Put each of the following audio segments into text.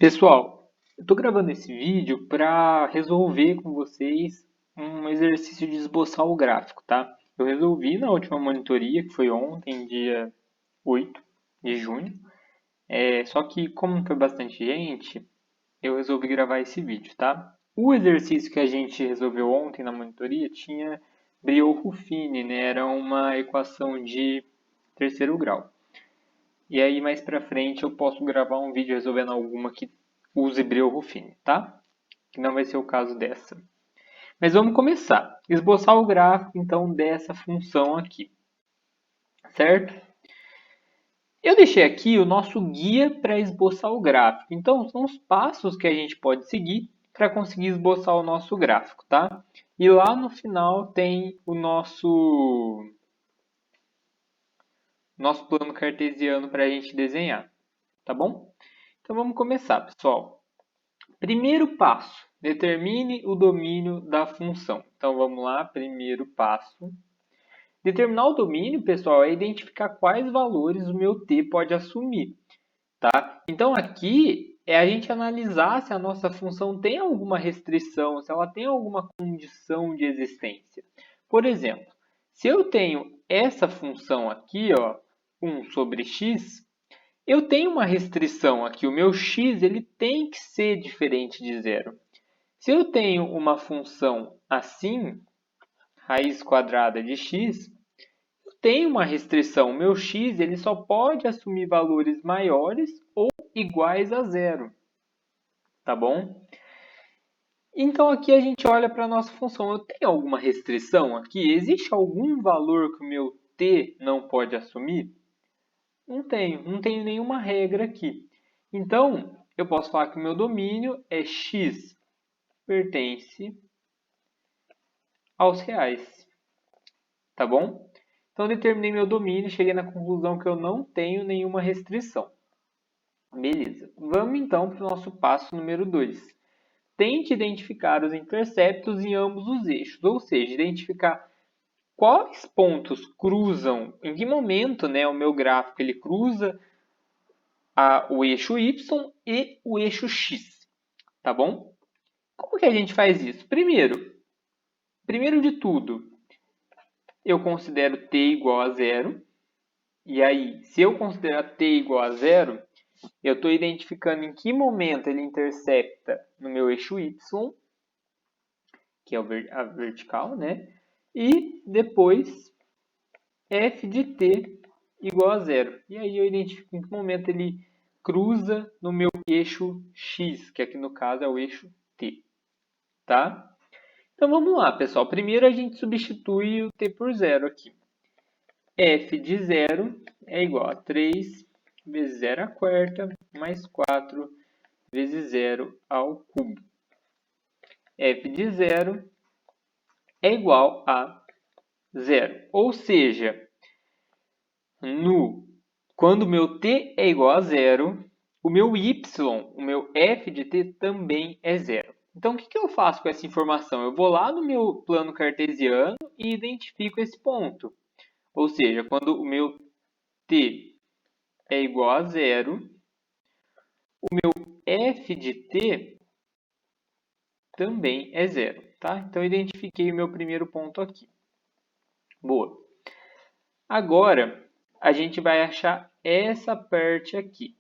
Pessoal, eu estou gravando esse vídeo para resolver com vocês um exercício de esboçar o gráfico, tá? Eu resolvi na última monitoria, que foi ontem, dia 8 de junho. Só que como foi bastante gente, eu resolvi gravar esse vídeo, tá? O exercício que a gente resolveu ontem na monitoria tinha Briot-Ruffini, né? Era uma equação de terceiro grau. E aí mais pra frente eu posso gravar um vídeo resolvendo alguma que use Briot-Ruffini, tá? Que não vai ser o caso dessa. Mas vamos começar. Esboçar o gráfico então dessa função aqui, certo? Eu deixei aqui o nosso guia para esboçar o gráfico. Então são os passos que a gente pode seguir para conseguir esboçar o nosso gráfico, tá? E lá no final tem o nosso plano cartesiano para a gente desenhar, tá bom? Então vamos começar, pessoal. Primeiro passo, determine o domínio da função. Então vamos lá, primeiro passo. Determinar o domínio, pessoal, é identificar quais valores o meu t pode assumir, tá? Então aqui é a gente analisar se a nossa função tem alguma restrição, se ela tem alguma condição de existência. Por exemplo, se eu tenho essa função aqui, ó, 1 sobre x, eu tenho uma restrição aqui, o meu x ele tem que ser diferente de zero. Se eu tenho uma função assim, raiz quadrada de x, eu tenho uma restrição, o meu x ele só pode assumir valores maiores ou iguais a zero, tá bom? Então aqui a gente olha para a nossa função, eu tenho alguma restrição aqui? Existe algum valor que o meu t não pode assumir? Não tenho nenhuma regra aqui. Então, eu posso falar que o meu domínio é x pertence aos reais, tá bom? Então, determinei meu domínio e cheguei na conclusão que eu não tenho nenhuma restrição. Beleza. Vamos então para o nosso passo número 2. Tente identificar os interceptos em ambos os eixos, ou seja, identificar quais pontos cruzam, em que momento, né, o meu gráfico ele cruza o eixo y e o eixo x, tá bom? Como que a gente faz isso? Primeiro de tudo, eu considero t igual a zero. E aí, se eu considerar t igual a zero, eu estou identificando em que momento ele intercepta no meu eixo y, que é a vertical, né? E depois f de t igual a zero. E aí eu identifico em que momento ele cruza no meu eixo x, que aqui no caso é o eixo t, tá? Então vamos lá, pessoal. Primeiro a gente substitui o t por zero aqui. F de zero é igual a 3 vezes 0 à quarta, mais 4 vezes 0 ao cubo. F de zero é igual a zero. Ou seja, quando o meu t é igual a zero, o meu y, o meu f de t também é zero. Então, o que eu faço com essa informação? Eu vou lá no meu plano cartesiano e identifico esse ponto. Ou seja, quando o meu t é igual a zero, o meu f de t também é zero, tá? Então, eu identifiquei o meu primeiro ponto aqui. Boa. Agora, a gente vai achar essa parte aqui,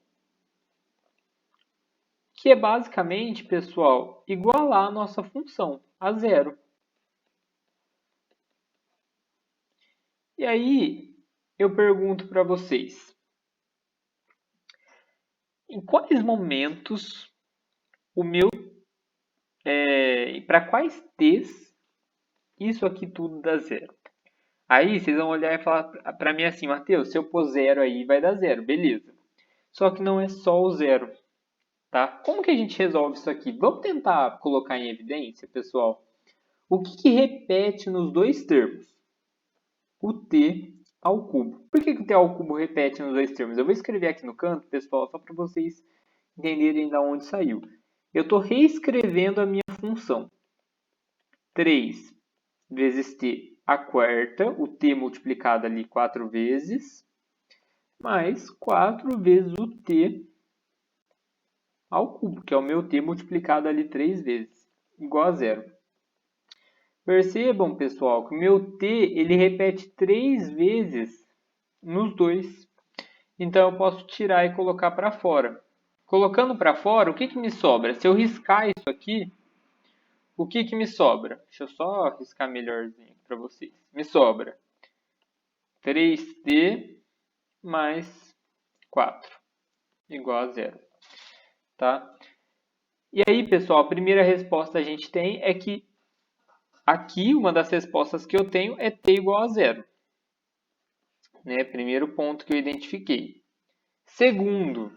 que é basicamente, pessoal, igualar a nossa função a zero. E aí, eu pergunto para vocês, em quais momentos o meu, para quais t's isso aqui tudo dá zero? Aí vocês vão olhar e falar para mim assim, Matheus, se eu pôr zero aí vai dar zero, beleza. Só que não é só o zero, tá? Como que a gente resolve isso aqui? Vamos tentar colocar em evidência, pessoal, o que repete nos dois termos? O t ao cubo. Por que o t ao cubo repete nos dois termos? Eu vou escrever aqui no canto, pessoal, só para vocês entenderem de onde saiu. Eu estou reescrevendo a minha função. 3 vezes t à quarta, o t multiplicado ali 4 vezes, mais 4 vezes o t ao cubo, que é o meu t multiplicado ali 3 vezes, igual a zero. Percebam, pessoal, que o meu t ele repete 3 vezes nos dois. Então, eu posso tirar e colocar para fora. Colocando para fora, o que me sobra? Se eu riscar isso aqui, o que me sobra? Deixa eu só riscar melhorzinho para vocês. Me sobra 3t mais 4, igual a zero. Tá? E aí, pessoal, a primeira resposta a gente tem é que aqui, uma das respostas que eu tenho é t igual a zero. Né? Primeiro ponto que eu identifiquei. Segundo,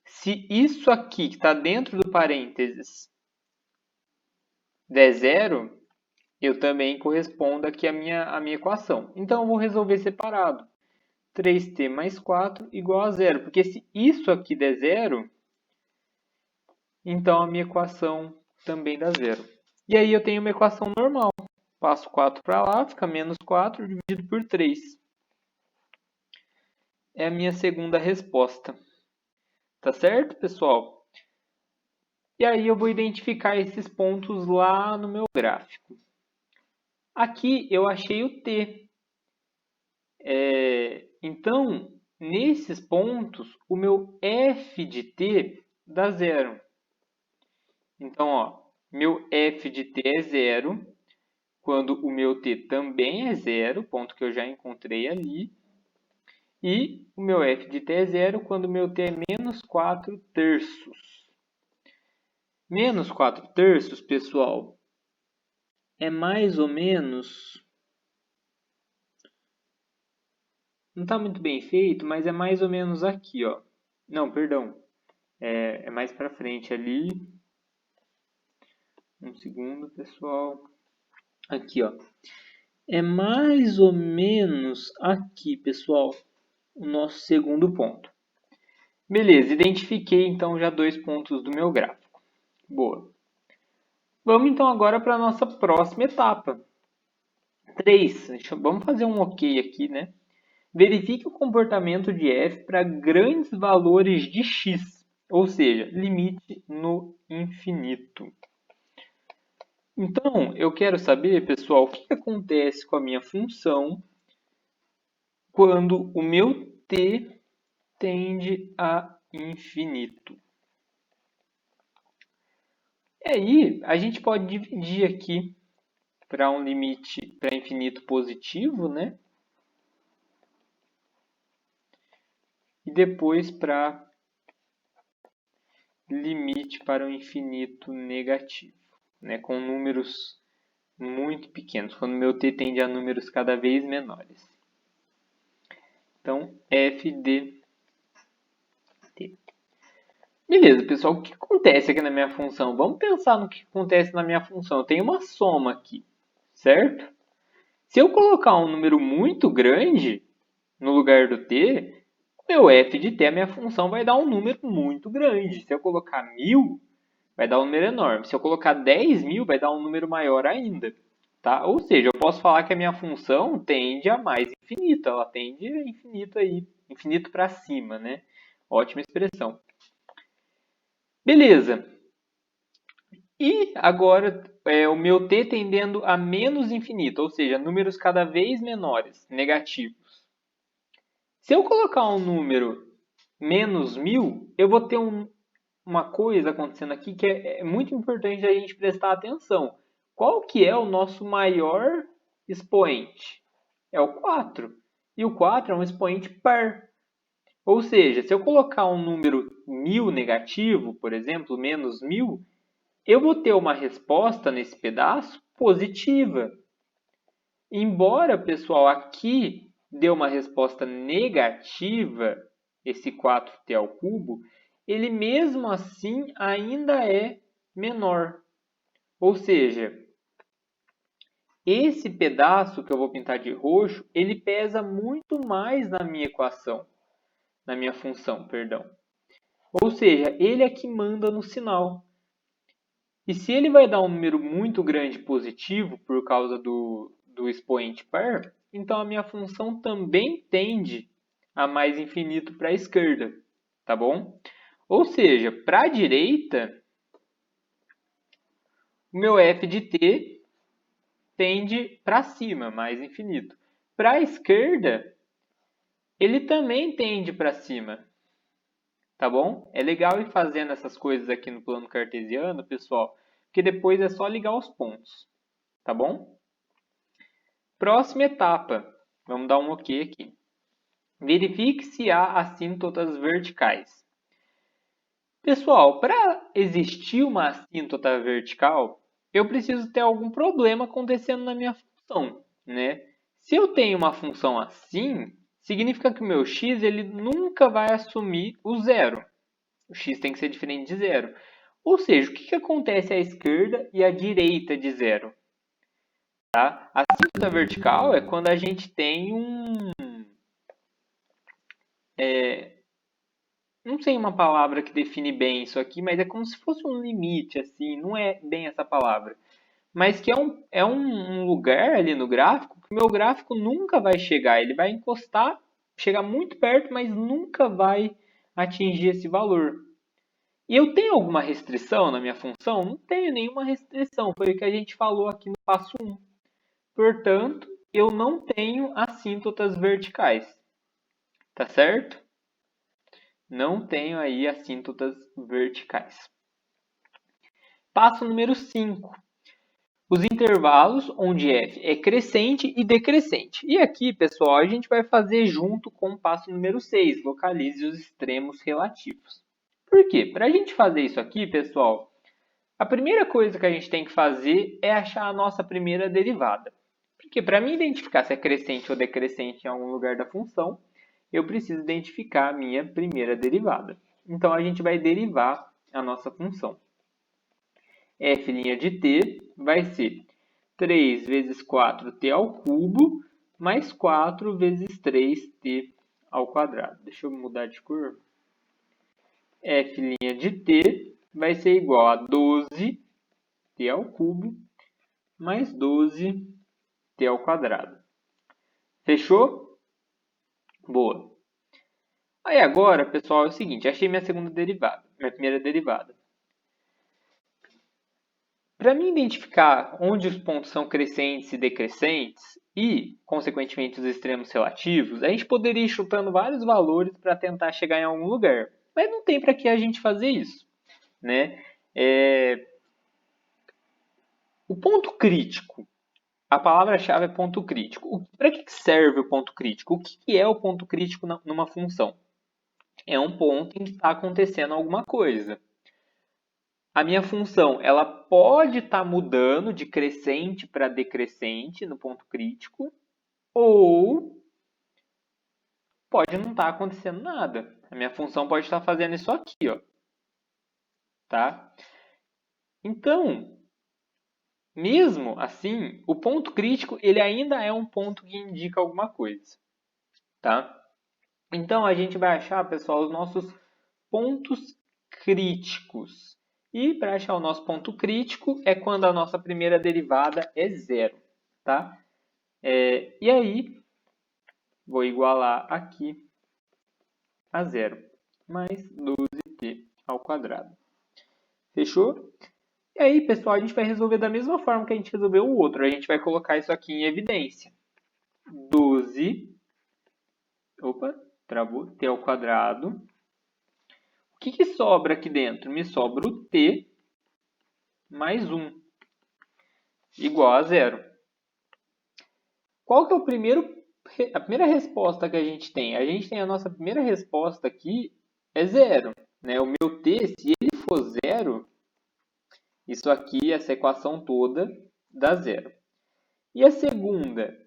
se isso aqui que está dentro do parênteses der zero, eu também correspondo aqui à minha equação. Então, eu vou resolver separado. 3t mais 4 igual a zero. Porque se isso aqui der zero, então a minha equação também dá zero. E aí eu tenho uma equação normal. Passo 4 para lá, fica menos 4 dividido por 3. É a minha segunda resposta. Tá certo, pessoal? E aí eu vou identificar esses pontos lá no meu gráfico. Aqui eu achei o t. Então, nesses pontos, o meu f de t dá zero. Então, ó, meu f de t é zero, quando o meu t também é zero, ponto que eu já encontrei ali. E o meu f de t é zero, quando o meu t é menos 4 terços. Menos 4 terços, pessoal, é mais ou menos... Não está muito bem feito, mas é mais ou menos aqui, ó. Não, perdão. É mais para frente ali. Um segundo, pessoal. Aqui, ó. É mais ou menos aqui, pessoal, o nosso segundo ponto. Beleza, identifiquei então já 2 pontos do meu gráfico. Boa. Vamos então agora para a nossa próxima etapa. 3. Vamos fazer um ok aqui, né? Verifique o comportamento de f para grandes valores de x, ou seja, limite no infinito. Então, eu quero saber, pessoal, o que acontece com a minha função quando o meu t tende a infinito. E aí, a gente pode dividir aqui para um limite para infinito positivo, né? E depois para limite para o infinito negativo, né? Com números muito pequenos, quando meu t tende a números cada vez menores. Então, f de t. Beleza, pessoal, o que acontece aqui na minha função? Vamos pensar no que acontece na minha função. Eu tenho uma soma aqui, certo? Se eu colocar um número muito grande no lugar do t, meu f de t, a minha função, vai dar um número muito grande. Se eu colocar 1000, vai dar um número enorme. Se eu colocar 10.000, vai dar um número maior ainda. Tá? Ou seja, eu posso falar que a minha função tende a mais infinito. Ela tende a infinito aí, infinito para cima, né? Ótima expressão. Beleza. E agora o meu t tendendo a menos infinito, ou seja, números cada vez menores, negativos. Se eu colocar um número menos 1000, eu vou ter uma coisa acontecendo aqui que é muito importante a gente prestar atenção. Qual que é o nosso maior expoente? É o 4. E o 4 é um expoente par. Ou seja, se eu colocar um número 1000 negativo, por exemplo, menos 1000, eu vou ter uma resposta nesse pedaço positiva. Embora, pessoal, aqui dê uma resposta negativa, esse 4t ao cubo, ele mesmo assim ainda é menor. Ou seja, esse pedaço que eu vou pintar de roxo, ele pesa muito mais na minha equação, na minha função, perdão. Ou seja, ele é que manda no sinal. E se ele vai dar um número muito grande positivo por causa do expoente par, então a minha função também tende a mais infinito para a esquerda, tá bom? Ou seja, para a direita, o meu f de t tende para cima, mais infinito. Para a esquerda, ele também tende para cima. Tá bom? É legal ir fazendo essas coisas aqui no plano cartesiano, pessoal, porque depois é só ligar os pontos. Tá bom? Próxima etapa. Vamos dar um OK aqui. Verifique se há assíntotas verticais. Pessoal, para existir uma assíntota vertical, eu preciso ter algum problema acontecendo na minha função, né? Se eu tenho uma função assim, significa que o meu x ele nunca vai assumir o zero. O x tem que ser diferente de zero. Ou seja, o que acontece à esquerda e à direita de zero? Tá? A assíntota vertical é quando a gente tem não sei uma palavra que define bem isso aqui, mas é como se fosse um limite, assim, não é bem essa palavra. Mas que é um lugar ali no gráfico que o meu gráfico nunca vai chegar. Ele vai encostar, chegar muito perto, mas nunca vai atingir esse valor. E eu tenho alguma restrição na minha função? Não tenho nenhuma restrição. Foi o que a gente falou aqui no passo 1. Portanto, eu não tenho assíntotas verticais. Tá certo? Não tenho aí assíntotas verticais. Passo número 5. Os intervalos onde f é crescente e decrescente. E aqui, pessoal, a gente vai fazer junto com o passo número 6. Localize os extremos relativos. Por quê? Para a gente fazer isso aqui, pessoal, a primeira coisa que a gente tem que fazer é achar a nossa primeira derivada. Porque para mim identificar se é crescente ou decrescente em algum lugar da função, eu preciso identificar a minha primeira derivada. Então, a gente vai derivar a nossa função. F' de t vai ser 3 vezes 4t ao cubo mais 4 vezes 3t ao quadrado. Deixa eu mudar de cor. F' de t vai ser igual a 12t ao cubo mais 12t ao quadrado. Fechou? Boa. Aí agora, pessoal, é o seguinte, achei minha segunda derivada, minha primeira derivada. Para mim identificar onde os pontos são crescentes e decrescentes e, consequentemente, os extremos relativos, a gente poderia ir chutando vários valores para tentar chegar em algum lugar. Mas não tem para que a gente fazer isso, né? O ponto crítico. A palavra-chave é ponto crítico. Para que serve o ponto crítico? O que é o ponto crítico numa função? É um ponto em que está acontecendo alguma coisa. A minha função ela pode estar mudando de crescente para decrescente no ponto crítico, ou pode não estar acontecendo nada. A minha função pode estar fazendo isso aqui, ó. Tá? Então, mesmo assim, o ponto crítico ele ainda é um ponto que indica alguma coisa. Tá? Então, a gente vai achar, pessoal, os nossos pontos críticos. E para achar o nosso ponto crítico é quando a nossa primeira derivada é zero. Tá? E aí, vou igualar aqui a zero, mais 12t ao quadrado. Fechou? E aí, pessoal, a gente vai resolver da mesma forma que a gente resolveu o outro. A gente vai colocar isso aqui em evidência. 12, travou, t ao quadrado. O que sobra aqui dentro? Me sobra o t mais 1, igual a zero. Qual que é a primeira resposta que a gente tem? A gente tem a nossa primeira resposta aqui é zero. Né? O meu t, se ele for zero, isso aqui, essa equação toda, dá zero. E a segunda,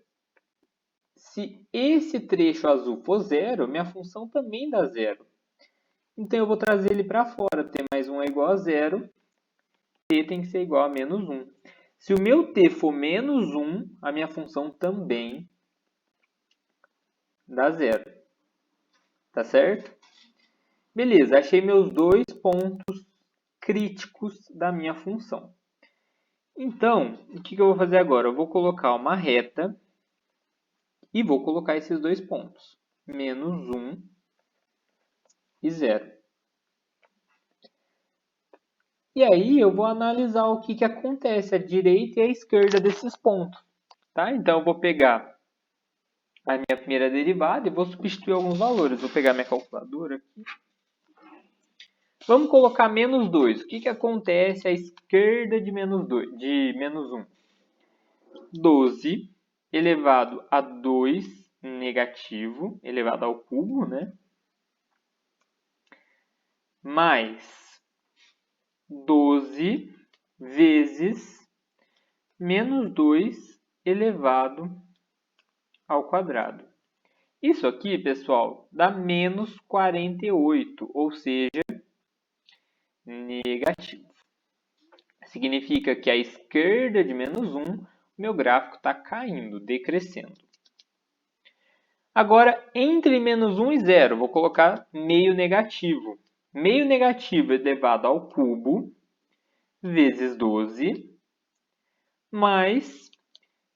se esse trecho azul for zero, minha função também dá zero. Então, eu vou trazer ele para fora. T mais 1 é igual a zero. T tem que ser igual a menos 1. Se o meu t for menos 1, a minha função também dá zero. Tá certo? Beleza, achei meus dois pontos críticos da minha função. Então, o que eu vou fazer agora? Eu vou colocar uma reta e vou colocar esses dois pontos. Menos 1 e 0. E aí eu vou analisar o que acontece à direita e à esquerda desses pontos. Tá? Então eu vou pegar a minha primeira derivada e vou substituir alguns valores. Vou pegar minha calculadora aqui. Vamos colocar menos 2. O que acontece à esquerda de menos 2, de menos 1? 12 elevado a 2 negativo, elevado ao cubo, né? Mais 12 vezes menos 2 elevado ao quadrado. Isso aqui, pessoal, dá menos 48, ou seja, negativo. Significa que à esquerda de menos 1, meu gráfico está caindo, decrescendo. Agora, entre menos 1 e 0, vou colocar meio negativo. Meio negativo elevado ao cubo, vezes 12, mais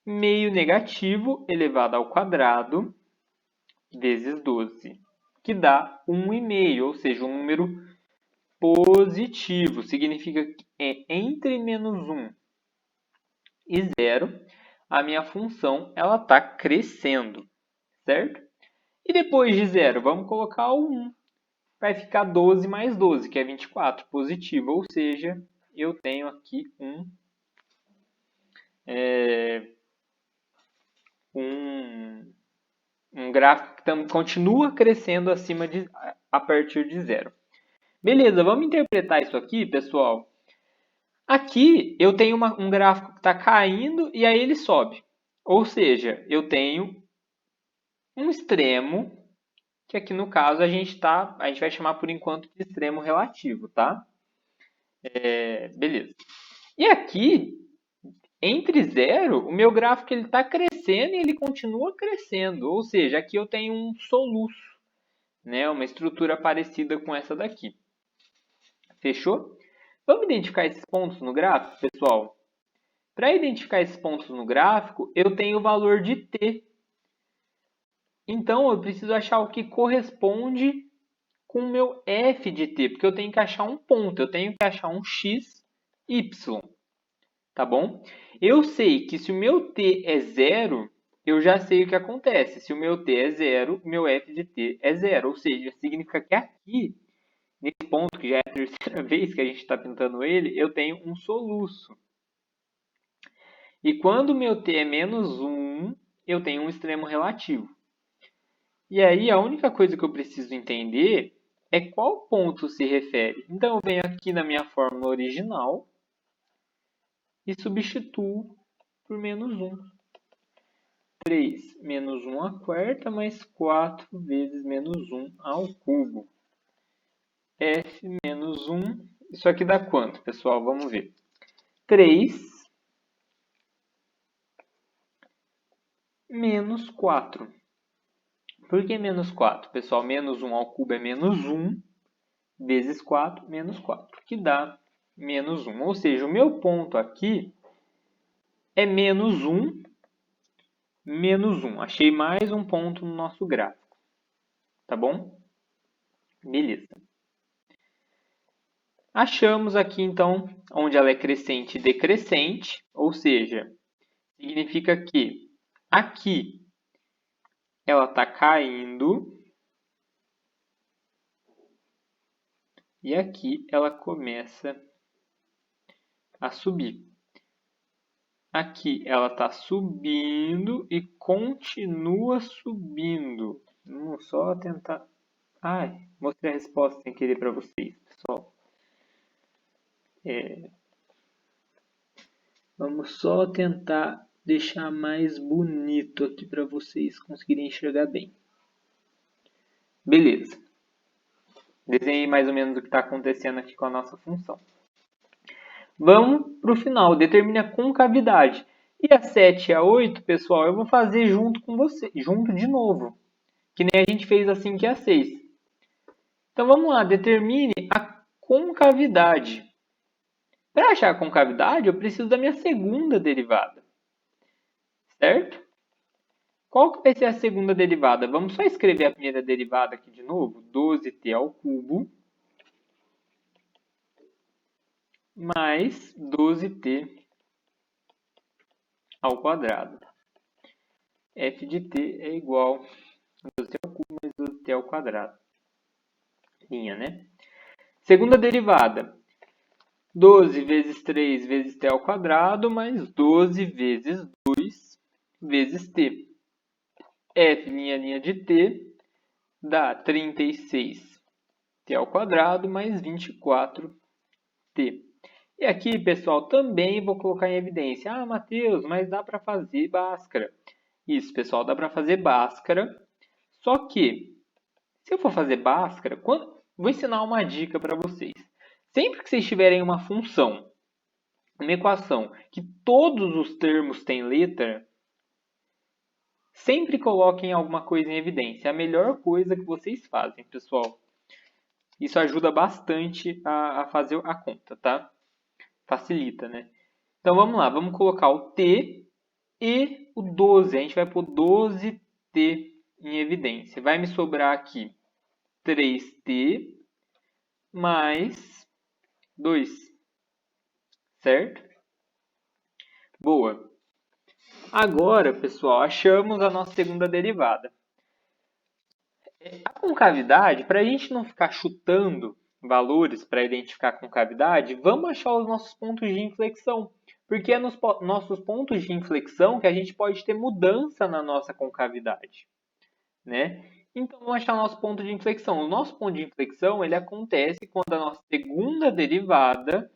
meio negativo elevado ao quadrado, vezes 12, que dá 1,5, ou seja, um número positivo. Significa que entre menos 1 e 0, a minha função está crescendo, certo? E depois de 0, vamos colocar o 1. Vai ficar 12 mais 12, que é 24, positivo. Ou seja, eu tenho aqui um gráfico que continua crescendo a partir de 0. Beleza, vamos interpretar isso aqui, pessoal. Aqui eu tenho um gráfico que está caindo e aí ele sobe. Ou seja, eu tenho um extremo, que aqui no caso a gente vai chamar por enquanto de extremo relativo, tá? Beleza. E aqui, entre 0, o meu gráfico está crescendo e ele continua crescendo. Ou seja, aqui eu tenho um soluço, né? Uma estrutura parecida com essa daqui. Fechou? Vamos identificar esses pontos no gráfico, pessoal? Para identificar esses pontos no gráfico, eu tenho o valor de t. Então, eu preciso achar o que corresponde com o meu f de t, porque eu tenho que achar um ponto, eu tenho que achar um x, y. Tá bom? Eu sei que se o meu t é 0, eu já sei o que acontece. Se o meu t é 0, meu f de t é 0. Ou seja, significa que aqui, nesse ponto, que já é a terceira vez que a gente está pintando ele, eu tenho um soluço. E quando o meu t é menos 1, eu tenho um extremo relativo. E aí, a única coisa que eu preciso entender é qual ponto se refere. Então, eu venho aqui na minha fórmula original e substituo por menos 1. 3 menos 1 à quarta, mais 4 vezes menos 1 ao cubo. F menos 1, isso aqui dá quanto, pessoal? Vamos ver. 3 menos 4. Por que menos 4? Pessoal, menos 1 ao cubo é menos 1, vezes 4, menos 4, que dá menos 1. Ou seja, o meu ponto aqui é menos 1, menos 1. Achei mais um ponto no nosso gráfico. Tá bom? Beleza. Achamos aqui, então, onde ela é crescente e decrescente, ou seja, significa que aqui ela está caindo e aqui ela começa a subir. Aqui ela está subindo e continua subindo. Vamos só tentar... Ai, mostrei a resposta sem querer para vocês, pessoal. Vamos só tentar deixar mais bonito aqui para vocês conseguirem enxergar bem. Beleza. Desenhei mais ou menos o que está acontecendo aqui com a nossa função. Vamos para o final. Determine a concavidade. E a 7 e a 8, pessoal, eu vou fazer junto com você, junto de novo. Que nem a gente fez assim que a 6. Então vamos lá, determine a concavidade. Para achar a concavidade, eu preciso da minha segunda derivada. Certo? Qual que vai ser a segunda derivada? Vamos só escrever a primeira derivada aqui de novo. 12t ao cubo mais 12t ao quadrado. f de t é igual a 12t ao cubo mais 12t ao quadrado. Linha, né? Segunda derivada. 12 vezes 3 vezes t ao quadrado mais 12 vezes 2 vezes t. f, linha de t, dá 36t ao quadrado mais 24t. E aqui, pessoal, também vou colocar em evidência. Ah, Matheus, mas dá para fazer Bhaskara. Isso, pessoal, dá para fazer Bhaskara. Só que, se eu for fazer Bhaskara, vou ensinar uma dica para vocês. Sempre que vocês tiverem uma função, uma equação, que todos os termos têm letra, sempre coloquem alguma coisa em evidência. É a melhor coisa que vocês fazem, pessoal. Isso ajuda bastante a fazer a conta, tá? Facilita, né? Então, vamos lá. Vamos colocar o t e o 12. A gente vai pôr 12t em evidência. Vai me sobrar aqui 3t mais 2. Certo? Boa. Agora, pessoal, achamos a nossa segunda derivada. A concavidade, para a gente não ficar chutando valores para identificar a concavidade, vamos achar os nossos pontos de inflexão. Porque é nos nossos pontos de inflexão que a gente pode ter mudança na nossa concavidade. Né? Então, vamos achar o nosso ponto de inflexão. O nosso ponto de inflexão ele acontece quando a nossa segunda derivada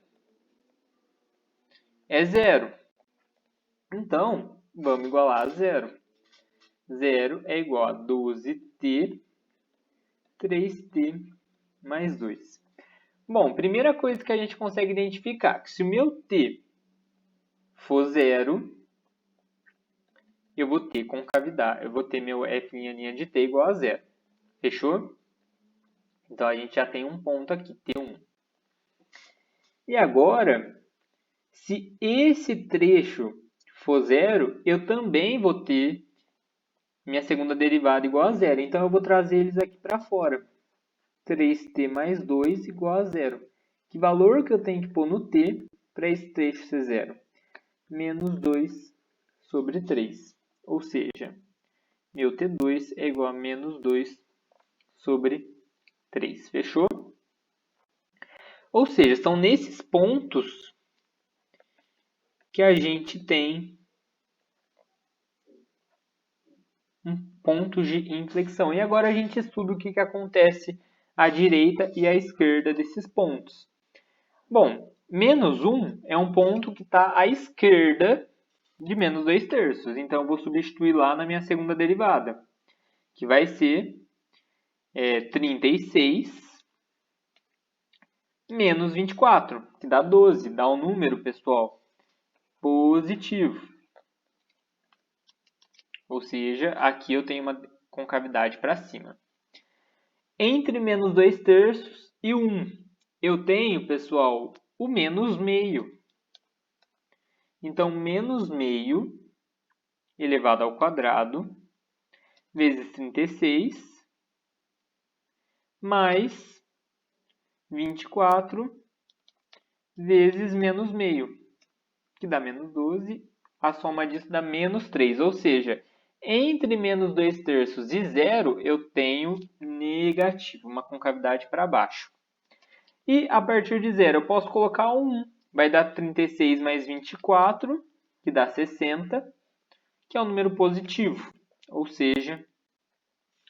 é zero. Então, vamos igualar a zero. Zero é igual a 12t, 3t mais 2. Bom, primeira coisa que a gente consegue identificar, que se o meu t for zero, eu vou ter concavidade, eu vou ter meu f' de t igual a zero. Fechou? Então, a gente já tem um ponto aqui, t1. E agora, se esse trecho for zero, eu também vou ter minha segunda derivada igual a zero. Então, eu vou trazer eles aqui para fora. 3t mais 2 igual a zero. Que valor que eu tenho que pôr no t para esse trecho ser zero? Menos 2 sobre 3. Ou seja, meu t2 é igual a menos 2 sobre 3. Fechou? Ou seja, são nesses pontos que a gente tem um ponto de inflexão. E agora a gente estuda o que acontece à direita e à esquerda desses pontos. Bom, menos 1 é um ponto que está à esquerda de menos 2 terços. Então, eu vou substituir lá na minha segunda derivada, que vai ser 36 menos 24, que dá 12. Dá um número, pessoal, positivo. Ou seja, aqui eu tenho uma concavidade para cima. Entre menos 2 terços e 1, eu tenho, pessoal, o menos meio. Então, menos meio elevado ao quadrado vezes 36 mais 24 vezes menos meio, que dá menos 12. A soma disso dá menos 3. Ou seja, entre menos 2 terços e 0, eu tenho negativo, uma concavidade para baixo. E a partir de 0, eu posso colocar 1. Vai dar 36 mais 24, que dá 60, que é um número positivo. Ou seja,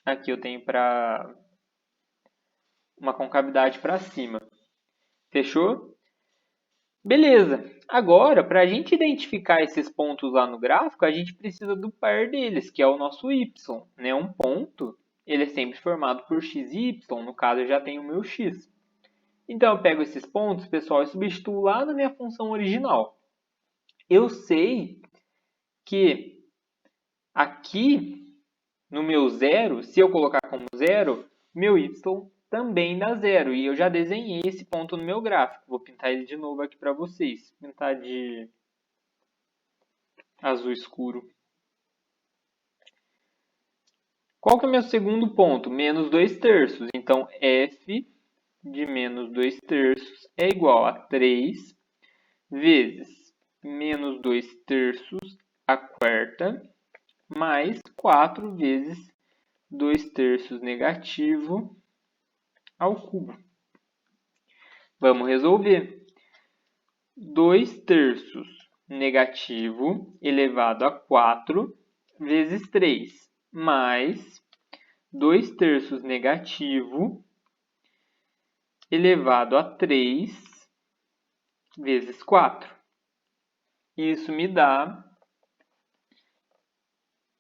aqui eu tenho para uma concavidade para cima. Fechou? Beleza. Agora, para a gente identificar esses pontos lá no gráfico, a gente precisa do par deles, que é o nosso y. Né? Um ponto ele é sempre formado por x e y. No caso, eu já tenho o meu x. Então, eu pego esses pontos, pessoal, e substituo lá na minha função original. Eu sei que aqui no meu zero, se eu colocar como zero, meu y também dá zero. E eu já desenhei esse ponto no meu gráfico. Vou pintar ele de novo aqui para vocês. Pintar de azul escuro. Qual que é o meu segundo ponto? Menos 2 terços. Então, f de menos 2 terços é igual a 3 vezes menos 2/3 a quarta, mais 4 vezes 2/3 negativo ao cubo. Vamos resolver. 2/3 negativo elevado a 4 vezes 3, mais 2/3 negativo elevado a 3 vezes 4. Isso me dá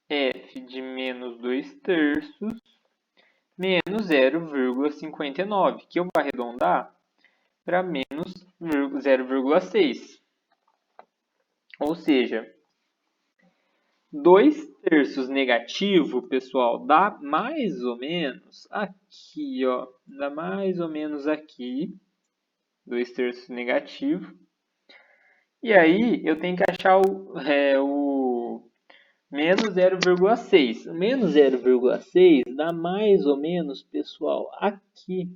f de menos 2/3 menos 0,59, que eu vou arredondar para menos 0,6. Ou seja, 2/3 negativo, pessoal, dá mais ou menos aqui, ó. Dá mais ou menos aqui. 2/3 negativo. E aí, eu tenho que achar o menos 0,6. Menos 0,6 dá mais ou menos, pessoal, aqui.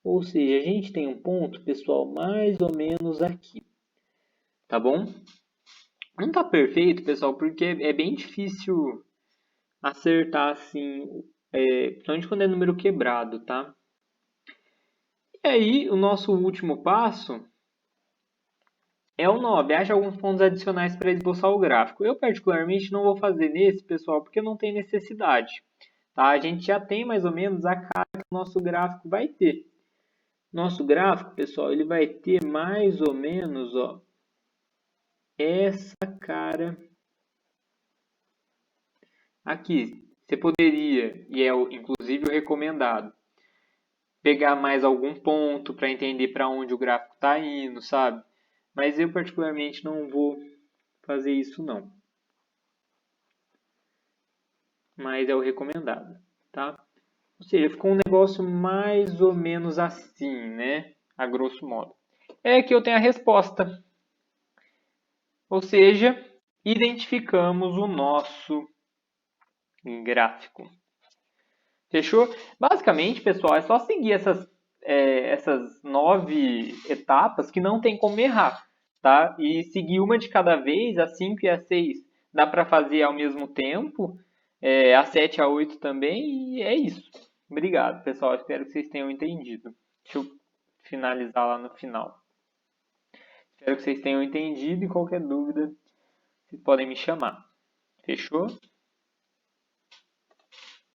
Ou seja, a gente tem um ponto, pessoal, mais ou menos aqui. Tá bom? Não tá perfeito, pessoal, porque é bem difícil acertar assim, principalmente quando é número quebrado, tá? E aí, o nosso último passo é o 9. Ache alguns pontos adicionais para esboçar o gráfico. Eu, particularmente, não vou fazer nesse, pessoal, porque não tem necessidade. Tá? A gente já tem mais ou menos a cara que o nosso gráfico vai ter. Nosso gráfico, pessoal, ele vai ter mais ou menos, ó, essa cara aqui. Você poderia, e é inclusive o recomendado, pegar mais algum ponto para entender para onde o gráfico está indo, sabe? Mas eu particularmente não vou fazer isso não. Mas é o recomendado, tá? Ou seja, ficou um negócio mais ou menos assim, né? A grosso modo. É que eu tenho a resposta. Ou seja, identificamos o nosso gráfico. Fechou? Basicamente, pessoal, é só seguir essas 9 etapas que não tem como errar, tá? E seguir uma de cada vez, a 5 e a 6 dá para fazer ao mesmo tempo, a 7 e a 8 também, e é isso. Obrigado, pessoal. Espero que vocês tenham entendido. Deixa eu finalizar lá no final. Espero que vocês tenham entendido e qualquer dúvida, vocês podem me chamar. Fechou?